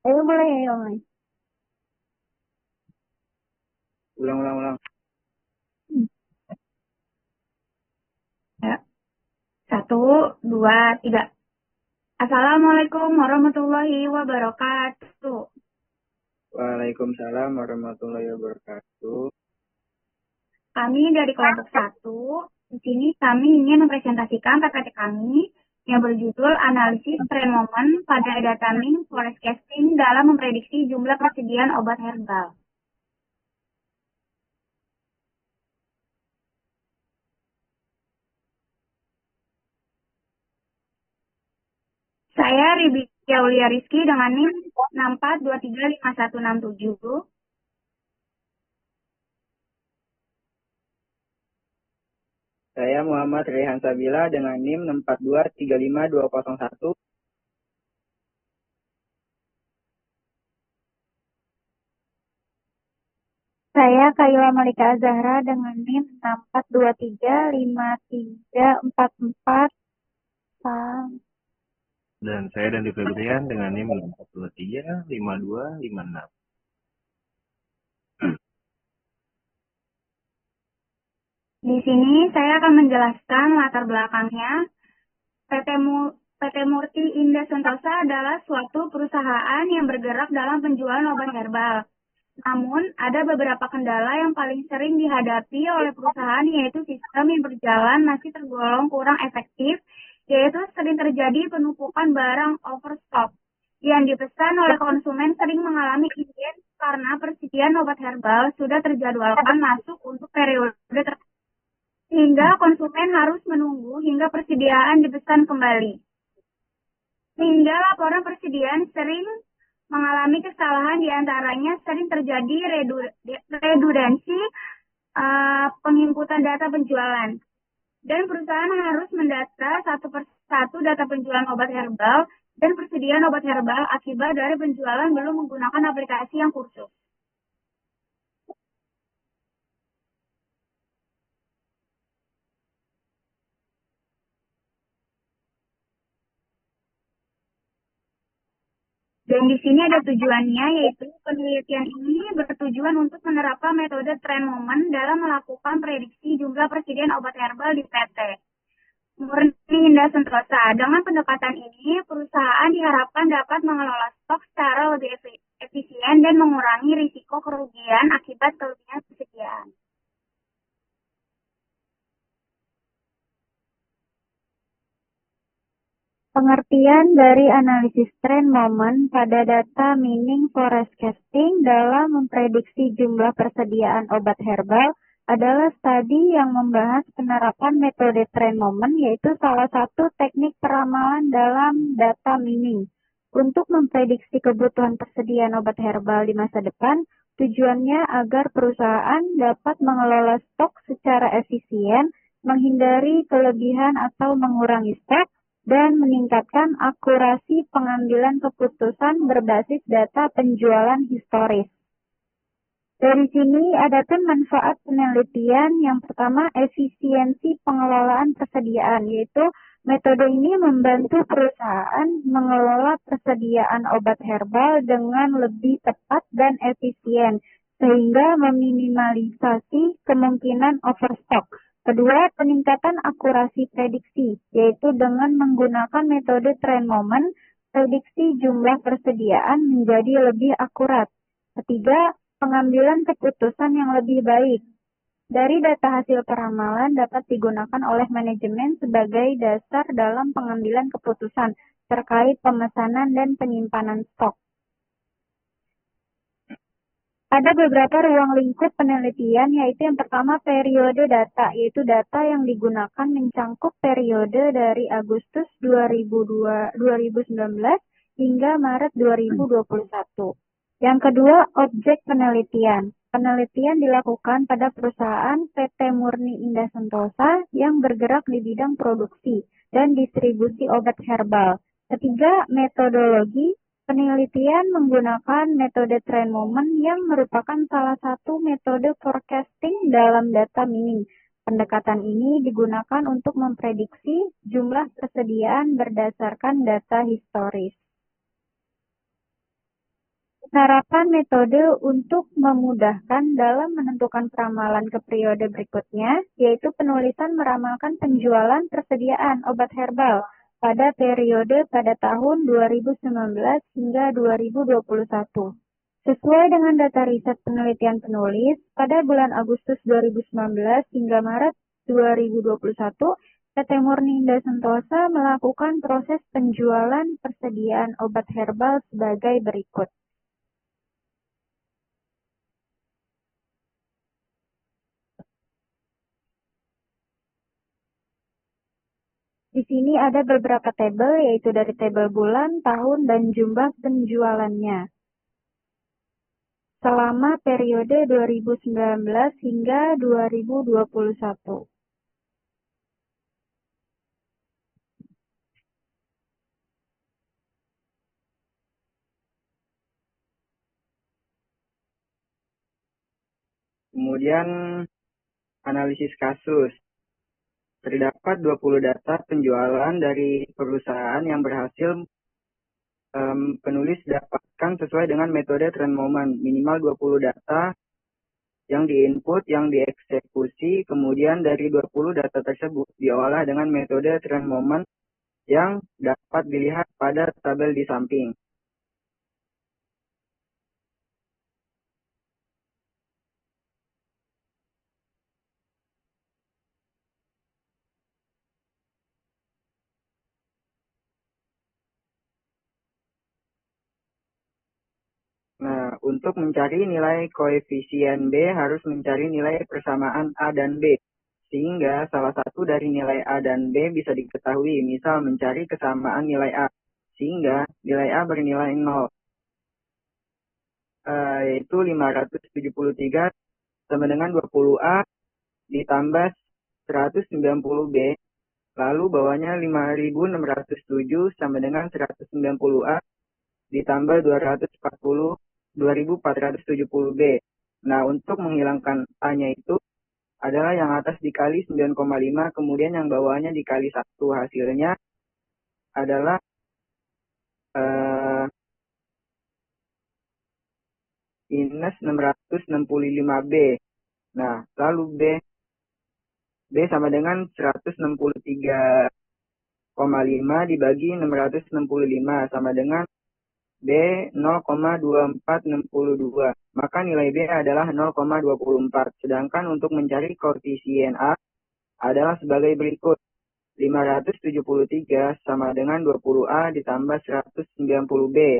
Ayo mulai, ayo mulai. Ulang. Hmm. Ya. Satu, dua, tiga. Assalamualaikum warahmatullahi wabarakatuh. Waalaikumsalam warahmatullahi wabarakatuh. Kami dari kelompok satu. Di sini kami ingin mempresentasikan PPT kami yang berjudul Analisis Trend Moment pada Data Mining Forecasting dalam memprediksi jumlah persediaan obat herbal. Saya Ribi Aulia Rizky dengan NIM 64235167. Saya Muhammad Rehan Sabila dengan NIM 6435201. Saya Kayla Malika Zahra dengan NIM 64235344. Dan saya Dandi Febrian dengan NIM 4235256. Di sini saya akan menjelaskan latar belakangnya. PT Murti Indah Sentosa adalah suatu perusahaan yang bergerak dalam penjualan obat herbal. Namun, ada beberapa kendala yang paling sering dihadapi oleh perusahaan, yaitu sistem yang berjalan masih tergolong kurang efektif, yaitu sering terjadi penumpukan barang overstock. Yang dipesan oleh konsumen sering mengalami izin karena persediaan obat herbal sudah terjadwalkan masuk untuk periode tertentu, sehingga konsumen harus menunggu hingga persediaan dipesan kembali. Sehingga laporan persediaan sering mengalami kesalahan, diantaranya sering terjadi redundansi penginputan data penjualan. Dan perusahaan harus mendata satu persatu data penjualan obat herbal dan persediaan obat herbal akibat dari penjualan belum menggunakan aplikasi yang khusus. Dan di sini ada tujuannya, yaitu penelitian ini bertujuan untuk menerapkan metode trend moment dalam melakukan prediksi jumlah persediaan obat herbal di PT Murni Indah Sentosa. Dengan pendekatan ini, perusahaan diharapkan dapat mengelola stok secara lebih efisien dan mengurangi risiko kerugian akibat kelebihan persediaan. Pengertian dari analisis trend moment pada data mining forecasting dalam memprediksi jumlah persediaan obat herbal adalah studi yang membahas penerapan metode trend moment, yaitu salah satu teknik peramalan dalam data mining. Untuk memprediksi kebutuhan persediaan obat herbal di masa depan, tujuannya agar perusahaan dapat mengelola stok secara efisien, menghindari kelebihan atau mengurangi stok, dan meningkatkan akurasi pengambilan keputusan berbasis data penjualan historis. Dari sini ada pun manfaat penelitian. Yang pertama, efisiensi pengelolaan persediaan, yaitu metode ini membantu perusahaan mengelola persediaan obat herbal dengan lebih tepat dan efisien, sehingga meminimalisasi kemungkinan overstock. Kedua, peningkatan akurasi prediksi, yaitu dengan menggunakan metode trend moment, prediksi jumlah persediaan menjadi lebih akurat. Ketiga, pengambilan keputusan yang lebih baik. Dari data hasil peramalan dapat digunakan oleh manajemen sebagai dasar dalam pengambilan keputusan terkait pemesanan dan penyimpanan stok. Ada beberapa ruang lingkup penelitian, yaitu yang pertama periode data, yaitu data yang digunakan mencangkup periode dari Agustus 2019 hingga Maret 2021. Yang kedua, objek penelitian. Penelitian dilakukan pada perusahaan PT Murni Indah Sentosa yang bergerak di bidang produksi dan distribusi obat herbal. Ketiga, metodologi. Penelitian menggunakan metode trend moment yang merupakan salah satu metode forecasting dalam data mining. Pendekatan ini digunakan untuk memprediksi jumlah persediaan berdasarkan data historis. Penerapan metode untuk memudahkan dalam menentukan peramalan ke periode berikutnya, yaitu penulisan meramalkan penjualan persediaan obat herbal pada periode pada tahun 2019 hingga 2021. Sesuai dengan data riset penelitian penulis, pada bulan Agustus 2019 hingga Maret 2021, PT Murnindo Sentosa melakukan proses penjualan persediaan obat herbal sebagai berikut. Di sini ada beberapa tabel, yaitu dari tabel bulan, tahun, dan jumlah penjualannya selama periode 2019 hingga 2021. Kemudian analisis kasus. Terdapat 20 data penjualan dari perusahaan yang berhasil penulis dapatkan sesuai dengan metode trend moment. Minimal 20 data yang diinput, yang dieksekusi, kemudian dari 20 data tersebut diolah dengan metode trend moment yang dapat dilihat pada tabel di samping. Nah, untuk mencari nilai koefisien B harus mencari nilai persamaan A dan B. Sehingga salah satu dari nilai A dan B bisa diketahui, misal mencari kesamaan nilai A. Sehingga nilai A bernilai 0, yaitu 573 sama dengan 20A ditambah 190B. Lalu bawahnya 5.607 sama dengan 190A ditambah 2470B. Nah, untuk menghilangkan A-nya itu adalah yang atas dikali 9,5, kemudian yang bawahnya dikali 1. Hasilnya adalah minus 665B. Nah, lalu B sama dengan 163,5 dibagi 665 sama dengan B 0,2462. Maka nilai B adalah 0,24. Sedangkan untuk mencari koefisien A adalah sebagai berikut. 573 sama dengan 20A ditambah 190B.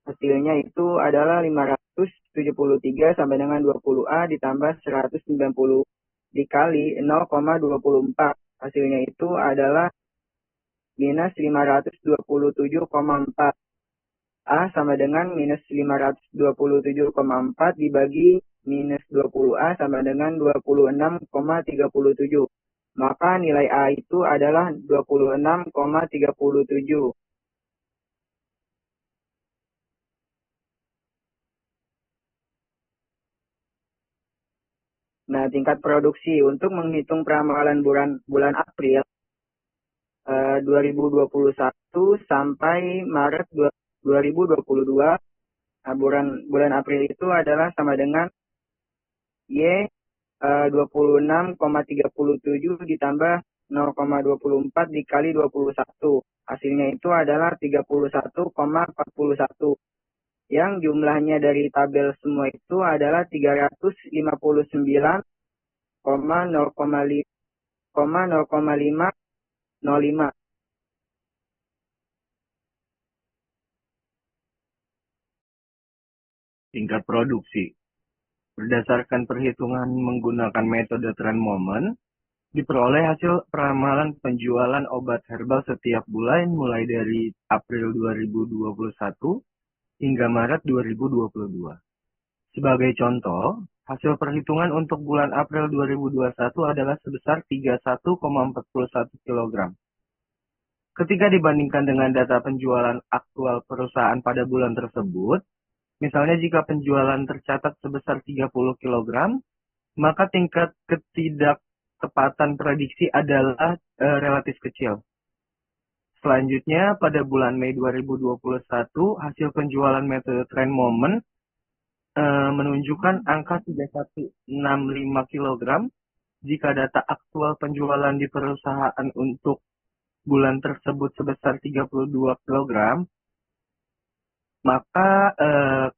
Hasilnya itu adalah 573 sama dengan 20A ditambah 190 dikali 0,24. Hasilnya itu adalah minus 527,4. A sama dengan minus 527,4 dibagi minus 20A sama dengan 26,37. Maka nilai A itu adalah 26,37. Nah, tingkat produksi untuk menghitung peramalan bulan April 2021 sampai Maret 2022. Nah, bulan April itu adalah sama dengan Y 26,37 ditambah 0,24 dikali 21. Hasilnya itu adalah 31,41. Yang jumlahnya dari tabel semua itu adalah 359,005. Tingkat produksi. Berdasarkan perhitungan menggunakan metode trend moment, diperoleh hasil peramalan penjualan obat herbal setiap bulan mulai dari April 2021 hingga Maret 2022. Sebagai contoh, hasil perhitungan untuk bulan April 2021 adalah sebesar 31,41 kg. Ketika dibandingkan dengan data penjualan aktual perusahaan pada bulan tersebut, misalnya jika penjualan tercatat sebesar 30 kg, maka tingkat ketidaktepatan prediksi adalah relatif kecil. Selanjutnya, pada bulan Mei 2021, hasil penjualan metode trend moment menunjukkan angka 3165 kg. Jika data aktual penjualan di perusahaan untuk bulan tersebut sebesar 32 kg, maka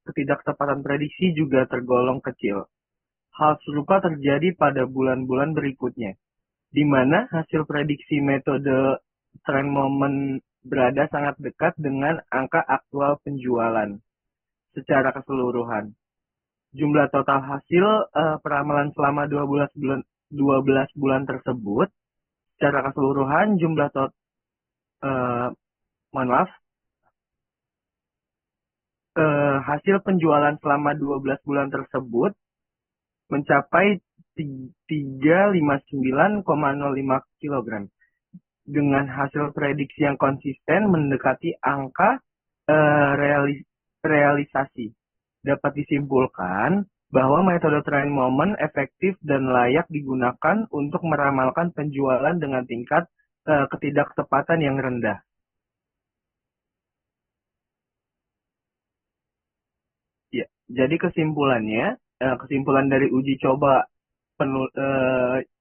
ketidaktepatan prediksi juga tergolong kecil. Hal serupa terjadi pada bulan-bulan berikutnya, di mana hasil prediksi metode trend moment berada sangat dekat dengan angka aktual penjualan secara keseluruhan. Jumlah total hasil peramalan selama 12 bulan tersebut secara keseluruhan hasil penjualan selama 12 bulan tersebut mencapai 359,05 kg dengan hasil prediksi yang konsisten mendekati angka realisasi. Dapat disimpulkan bahwa metode trend moment efektif dan layak digunakan untuk meramalkan penjualan dengan tingkat ketidaktepatan yang rendah. Ya, jadi kesimpulan dari uji coba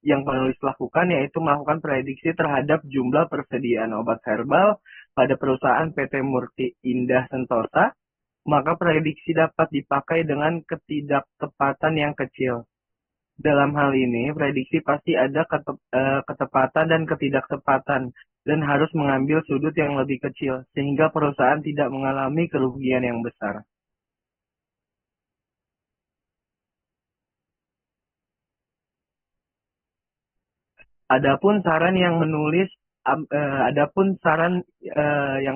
yang penulis lakukan yaitu melakukan prediksi terhadap jumlah persediaan obat herbal pada perusahaan PT Murti Indah Sentosa. Maka prediksi dapat dipakai dengan ketidaktepatan yang kecil. Dalam hal ini, prediksi pasti ada ketepatan dan ketidaktepatan dan harus mengambil sudut yang lebih kecil sehingga perusahaan tidak mengalami kerugian yang besar. Adapun saran yang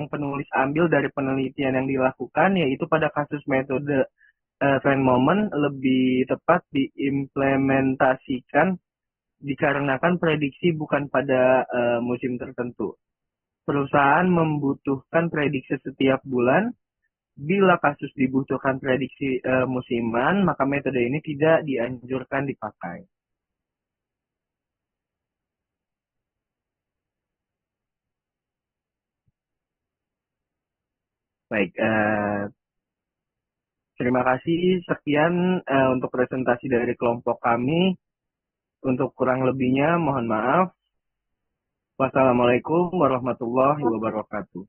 penulis ambil dari penelitian yang dilakukan yaitu pada kasus metode trend moment lebih tepat diimplementasikan dikarenakan prediksi bukan pada musim tertentu. Perusahaan membutuhkan prediksi setiap bulan. Bila kasus dibutuhkan prediksi musiman, maka metode ini tidak dianjurkan dipakai. Baik, terima kasih. Sekian untuk presentasi dari kelompok kami. Untuk kurang lebihnya, mohon maaf. Wassalamualaikum warahmatullahi wabarakatuh.